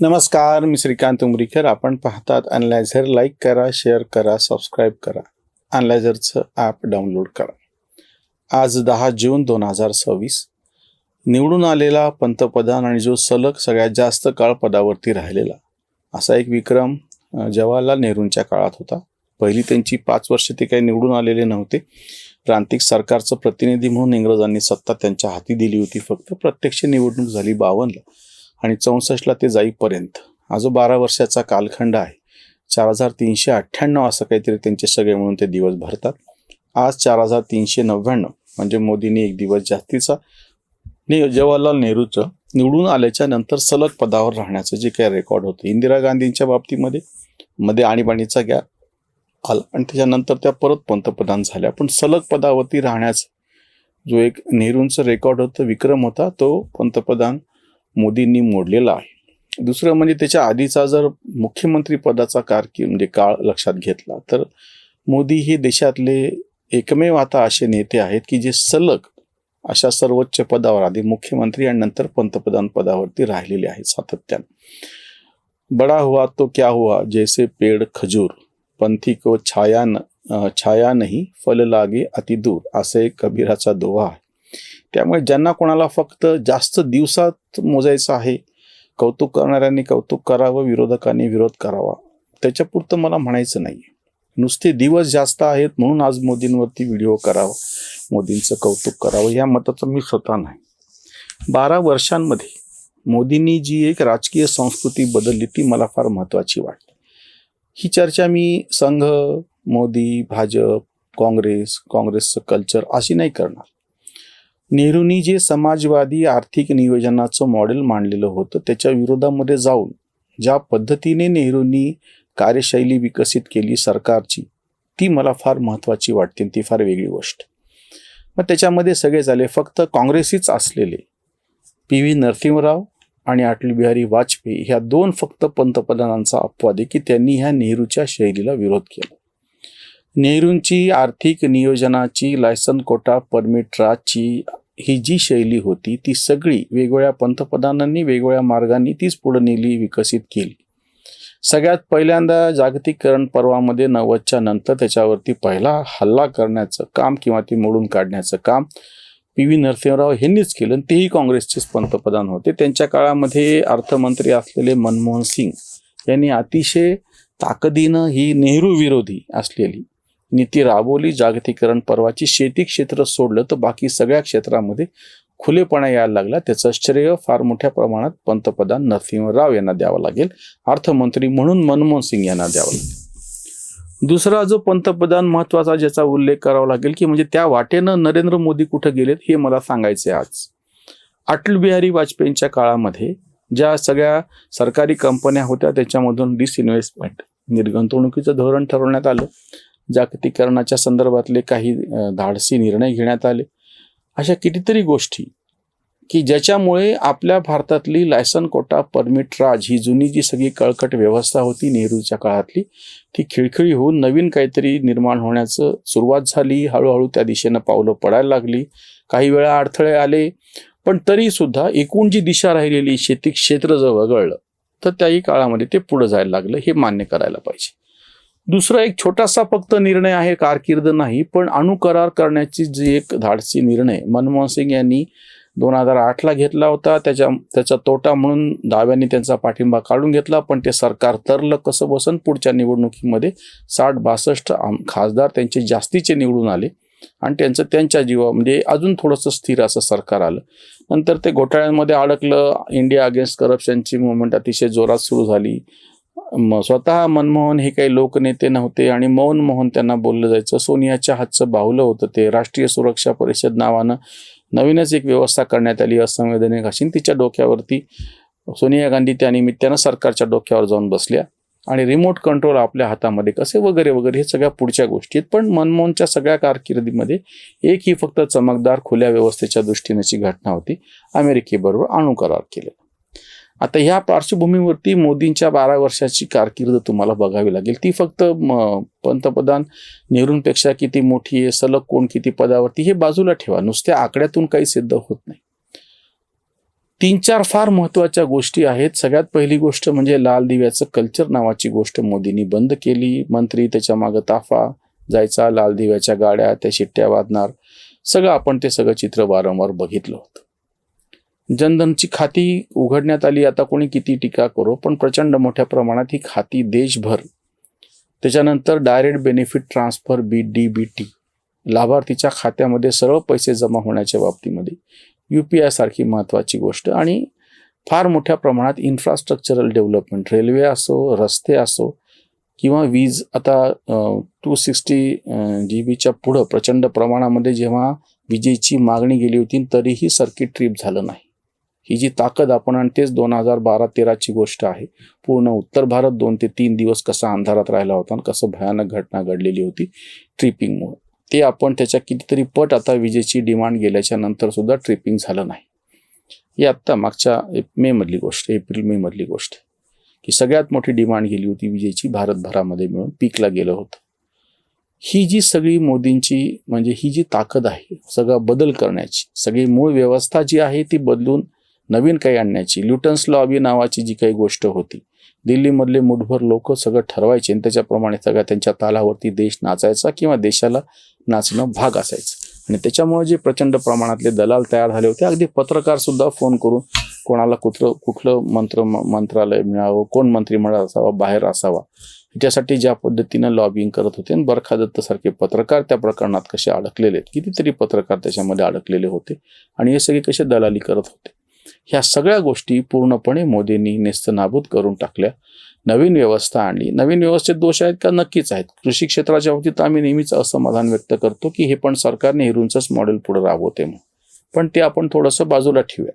नमस्कार, मी श्रीकांत उमरीकर. आपण पाहतात अनलायझर. लाईक करा, शेअर करा, सबस्क्राईब करा. अनलायझरचं ॲप डाउनलोड करा. आज 10 जून 2026. निवडून आलेला पंतप्रधान आणि जो सलग सगळ्यात जास्त काळ पदावरती राहिलेला असा एक विक्रम जवाहरलाल नेहरूंच्या काळात होता. पहिली त्यांची 5 वर्ष ते काही निवडून आलेले नव्हते. प्रांतिक सरकारचं प्रतिनिधी म्हणून इंग्रजांनी सत्ता त्यांच्या हाती दिली होती. फक्त प्रत्यक्ष निवडणूक झाली 52ला आणि 64ला ते जाईपर्यंत हा जो 12 वर्षाचा कालखंड आहे. 4398 असं काहीतरी त्यांचे सगळे म्हणून ते दिवस भरतात. आज 4399 म्हणजे मोदींनी एक दिवस जास्तीचा जवाहरलाल नेहरूचं निवडून आल्याच्या नंतर सलग पदावर राहण्याचं जे काही रेकॉर्ड होतं. इंदिरा गांधींच्या बाबतीमध्ये आणीबाणीचा गॅप आला आणि त्याच्यानंतर त्या परत पंतप्रधान झाल्या. पण सलग पदावरती राहण्याचा जो एक नेहरूंचं रेकॉर्ड होतं, विक्रम होता, तो पंतप्रधान मोदींनी मोडलेला आहे. दुसरं म्हणजे त्याच्या आधीचा जर मुख्यमंत्री पदाचा काळ लक्षात घेतला तर मोदी हे देशातले एकमेव आता असे नेते आहेत की जे सलग अशा सर्वोच्च पदावर, आधी मुख्यमंत्री आणि नंतर पंतप्रधान पदावरती राहिलेले आहेत सातत्याने. बडा हुआ तो क्या हुआ, जैसे पेड़ खजूर, पंथी को छाया नहीं, फल लागे अति दूर, असे कबीराचा दोहा आहे. त्यामुळे ज्यांना कोणाला फक्त जास्त दिवसात मोजायचं आहे, कौतुक करणाऱ्यांनी कौतुक करावं, विरोधकांनी विरोध करावा, त्याच्यापुरतं मला म्हणायचं नाही. नुसते दिवस जास्त आहेत म्हणून आज मोदींवरती व्हिडिओ करावा, मोदींचं कौतुक करावं, या मताचं मी स्वतः नाही. 12 वर्षांमध्ये मोदींनी जी एक राजकीय संस्कृती बदलली ती मला फार महत्त्वाची वाटते. ही चर्चा मी संघ, मोदी, भाजप, काँग्रेसचं कल्चर अशी नाही करणार. नेहरूंनी जे समाजवादी आर्थिक नियोजनाचं मॉडेल मांडलेलं होतं त्याच्या विरोधामध्ये जाऊन ज्या पद्धतीने नेहरूंनी कार्यशैली विकसित केली सरकारची, ती मला फार महत्त्वाची वाटते. ती फार वेगळी गोष्ट. मग त्याच्यामध्ये सगळे झाले, फक्त काँग्रेसीच असलेले PV नरसिंहराव आणि अटल बिहारी वाजपेयी ह्या 2 फक्त पंतप्रधानांचा अपवाद आहे की त्यांनी ह्या नेहरूच्या शैलीला विरोध केला. नेहरूंची आर्थिक नियोजनाची, लायसन कोटा, परमिट राजची ही जी शैली होती ती सगळी वेगवेगळ्या पंतप्रधानांनी वेगवेगळ्या मार्गांनी तीच पुढे नेली, विकसित केली. सगळ्यात पहिल्यांदा जागतिकीकरण पर्वामध्ये 90च्या नंतर त्याच्यावरती पहिला हल्ला करण्याचं काम किंवा ती मोडून काढण्याचं काम PV नरसिंहराव यांनीच केलं. तेही काँग्रेसचेच पंतप्रधान होते. त्यांच्या काळामध्ये अर्थमंत्री असलेले मनमोहन सिंग यांनी अतिशय ताकदीनं ही नेहरू विरोधी असलेली नीती राबवली. जागतिकीकरण पर्वाची शेती क्षेत्र सोडलं तर बाकी सगळ्या क्षेत्रामध्ये खुलेपणा यायला लागला. त्याचं श्रेय फार मोठ्या प्रमाणात पंतप्रधान नरसिंहराव यांना द्यावं लागेल, अर्थमंत्री म्हणून मनमोहन सिंग यांना द्यावं लागेल. दुसरा जो पंतप्रधान महत्त्वाचा ज्याचा उल्लेख करावा लागेल की म्हणजे त्या वाटेनं नरेंद्र मोदी कुठं गेलेत हे मला सांगायचे आज. अटल बिहारी वाजपेयींच्या काळामध्ये ज्या सगळ्या सरकारी कंपन्या होत्या त्याच्यामधून डिसइन्व्हेस्टमेंट, निर्गुंतवणुकीचं धोरण ठरवण्यात आलं. जागतिकीकरणाच्या संदर्भातले काही धाडसी निर्णय घेण्यात आले. अशा कितीतरी गोष्टी की ज्याच्यामुळे आपल्या भारतातली लायसन कोटा, परमिट राज ही जुनी जी सगळी कळकट व्यवस्था होती नेहरूच्या काळातली, ती खिळखिळी होऊन नवीन काहीतरी निर्माण होण्याचं सुरुवात झाली. हळूहळू त्या दिशेनं पावलं पडायला लागली. काही वेळा अडथळे आले, पण तरी सुद्धा एकूण जी दिशा राहिलेली, शेती क्षेत्र जर वगळलं तर त्याही काळामध्ये ते पुढे जायला लागलं, हे मान्य करायला पाहिजे. दुसरा एक छोटासा फक्त निर्णय आहे, कारकीर्द नाही, पण अणुकरार करण्याची जी एक धाडसी निर्णय मनमोहन सिंग यांनी 2008ला घेतला होता. त्याचा तोटा म्हणून डाव्यांनी त्यांचा पाठिंबा काढून घेतला, पण ते सरकार तरलं कसं बसन. पुढच्या निवडणुकीमध्ये 60-62 खासदार त्यांचे जास्तीचे निवडून आले आणि त्यांच्या जीवा म्हणजे अजून थोडंसं स्थिर असं सरकार आलं. नंतर ते घोटाळ्यांमध्ये अडकलं. इंडिया अगेन्स्ट करप्शनची मुवमेंट अतिशय जोरात सुरू झाली. स्वतः मनमोहन हे काही लोकनेते नव्हते आणि मौन मोहन त्यांना बोललं जायचं. सोनियाच्या हातचं बाहुलं होतं ते. राष्ट्रीय सुरक्षा परिषद नावानं नवीनच एक व्यवस्था करण्यात आली, असंवैधानिक अशी. तिच्या डोक्यावरती सोनिया गांधी त्या निमित्तानं सरकारच्या डोक्यावर जाऊन बसल्या आणि रिमोट कंट्रोल आपल्या हातामध्ये कसे वगैरे वगैरे, हे सगळ्या पुढच्या गोष्टी आहेत. पण मनमोहनच्या सगळ्या कारकिर्दीमध्ये एक ही फक्त चमकदार खुल्या व्यवस्थेच्या दृष्टीनेची घटना होती, अमेरिकेबरोबर अणुकरार केले. आता ह्या पार्श्वभूमीवरती मोदींच्या 12 वर्षाची कारकीर्द तुम्हाला बघावी लागेल. ती फक्त पंतप्रधान नेहरूंपेक्षा किती मोठी आहे, सलग कोण किती पदावरती, हे बाजूला ठेवा. नुसत्या आकड्यातून काही सिद्ध होत नाही. 3-4 फार महत्त्वाच्या गोष्टी आहेत. सगळ्यात पहिली गोष्ट म्हणजे लाल दिव्याचं कल्चर नावाची गोष्ट मोदींनी बंद केली. मंत्री त्याच्या मागं ताफा जायचा, लाल दिव्याच्या गाड्या, त्या शिट्ट्या वाजणार, सगळं आपण ते सगळं चित्र वारंवार बघितलं होतं. जनधनची खाती उघडण्यात आली. आता कोणी किती टीका करो, पण प्रचंड मोठ्या प्रमाणात ही खाती देशभर. त्याच्यानंतर डायरेक्ट बेनिफिट ट्रान्सफर DBT, लाभार्थीच्या खात्यामध्ये सरळ पैसे जमा होण्याच्या बाबतीमध्ये UPI सारखी महत्त्वाची गोष्ट. आणि फार मोठ्या प्रमाणात इन्फ्रास्ट्रक्चरल डेव्हलपमेंट, रेल्वे असो, रस्ते असो किंवा वीज. आता 260 GB पुढं प्रचंड प्रमाणामध्ये जेव्हा विजेची मागणी गेली होती तरीही सर्किट ट्रिप झालं नाही. ही जी ताकद आपण, आणि तेच 2012-13ची गोष्ट आहे. पूर्ण उत्तर भारत 2 ते 3 दिवस कसा अंधारात राहिला होता आणि कसं भयानक घटना घडलेली होती ट्रिपिंगमुळे. ते आपण त्याच्या कितीतरी पट आता विजेची डिमांड गेल्याच्या नंतर सुद्धा ट्रिपिंग झालं नाही. ही आत्ता मागच्या मेमधली गोष्ट, एप्रिल-मे मधली गोष्ट, की सगळ्यात मोठी डिमांड गेली होती विजेची भारतभरामध्ये मिळून, पीकला गेलं होतं. ही जी सगळी मोदींची म्हणजे ही जी ताकद आहे सगळा बदल करण्याची, सगळी मूळ व्यवस्था जी आहे ती बदलून नवीन काही आणण्याची, ल्युटन्स लॉबी नावाची जी काही गोष्ट होती, दिल्लीमधले मुठभर लोक सगळं ठरवायचे आणि त्याच्याप्रमाणे सगळ्या त्यांच्या तालावरती देश नाचायचा किंवा देशाला नाचणं भाग असायचं. आणि त्याच्यामुळे जे प्रचंड प्रमाणातले दलाल तयार झाले होते, अगदी पत्रकार सुद्धा फोन करून कोणाला कुठलं मंत्रालय मिळावं, कोण मंत्रिमंडळ असावा, बाहेर असावा, त्यासाठी ज्या पद्धतीनं लॉबिंग करत होते. आणि बरखा दत्त सारखे पत्रकार त्या प्रकरणात कसे अडकलेले आहेत, कितीतरी पत्रकार त्याच्यामध्ये अडकलेले होते आणि हे सगळे कसे दलाली करत होते. ह्या सगळ्या गोष्टी पूर्णपणे मोदींनी नेस्तनाबूत करून टाकल्या. नवीन व्यवस्था आणली. नवीन व्यवस्थेत दोष आहेत का? नक्कीच आहेत. कृषी क्षेत्राच्या बाबतीत आम्ही नेहमीच असमाधान व्यक्त करतो की हे पण सरकार नेहरूंचंच मॉडेल पुढे राबवते म्हणून, पण ते आपण थोडंसं बाजूला ठेवूया.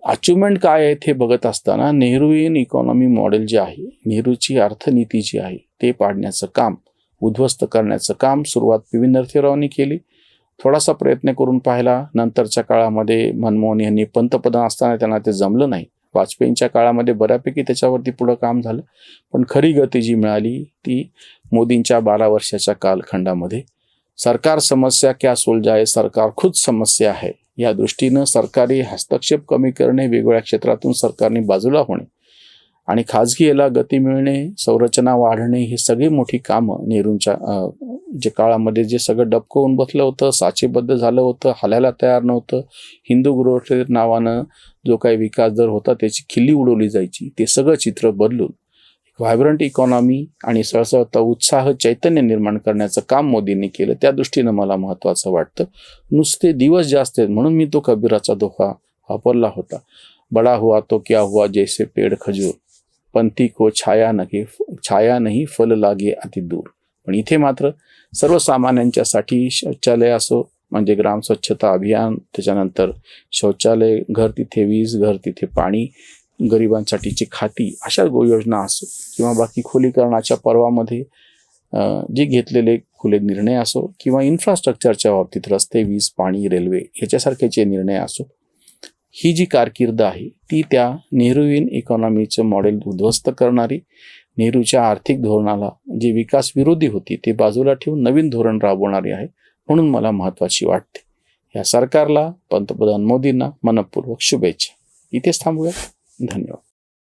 अचिव्हमेंट काय आहेत हे बघत असताना नेहरूइन इकॉनॉमी मॉडेल जे आहे, नेहरूची अर्थनीती जी आहे ते पाडण्याचं काम, उद्ध्वस्त करण्याचं काम सुरुवात पी.व्ही. नरसिंहरावांनी केली. थोडासा प्रयत्न करून पाहिला. नंतरच्या काळामध्ये मनमोहन यांनी पंतप्रधान असताना त्यांना ते जमलं नाही. वाजपेयींच्या काळामध्ये बऱ्यापैकी त्याच्यावरती पुढं काम झालं. पण खरी गती जी मिळाली ती मोदींच्या 12 वर्षाच्या कालखंडामध्ये. सरकार समस्या क्या सुलझाए, सरकार खुद समस्या है, या दृष्टीनं सरकारी हस्तक्षेप कमी करणे, वेगवेगळ्या क्षेत्रातून सरकारने बाजूला होणे आणि खाजगी याला गती मिळणे, संरचना वाढणे, ही सगळी मोठी कामं नेहरूंच्या जे काळामध्ये जे सगळं डबकं होऊन बसलं होतं, साचेबद्ध झालं होतं, हालायला तयार नव्हतं. हिंदू गृह नावानं जो काही विकास दर होता त्याची खिल्ली उडवली जायची, ते सगळं चित्र बदलून व्हायब्रंट इकॉनॉमी आणि सळसळता उत्साह, चैतन्य निर्माण करण्याचं काम मोदींनी केलं. त्या दृष्टीनं मला महत्त्वाचं वाटतं. नुसते दिवस जास्त आहेत म्हणून मी तो कबीराचा दोहा वापरला होता. बडा हुआ तो क्या हुआ जैसे पेड़ खजूर, पंथी को छाया नहीं फल लागे अति दूर. पण इथे मात्र सर्वसामान्यांच्यासाठी शौचालय असो म्हणजे ग्राम स्वच्छता अभियान, त्याच्यानंतर शौचालय, घर तिथे वीज, घर तिथे पाणी, गरिबांसाठीची खाती, अशा योजना असो किंवा बाकी खोलीकरणाच्या पर्वामध्ये जे घेतलेले खुले निर्णय असो किंवा इन्फ्रास्ट्रक्चरच्या बाबतीत रस्ते, वीज, पाणी, रेल्वे ह्याच्यासारखेचे निर्णय असो, ही जी कारकीर्द आहे ती त्या नेहरूइन इकॉनॉमीचं मॉडेल उद्ध्वस्त करणारी, नेहरूच्या आर्थिक धोरणाला जी विकास विरोधी होती ते बाजूला ठेवून नवीन धोरण राबवणारी आहे. म्हणून मला महत्त्वाची वाटते. या सरकारला, पंतप्रधान मोदींना मनपूर्वक शुभेच्छा. इथेच थांबूया. धन्यवाद.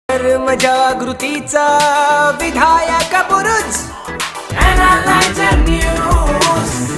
कर्मजागृतीचा विधायक बुरुज, Analyzer News.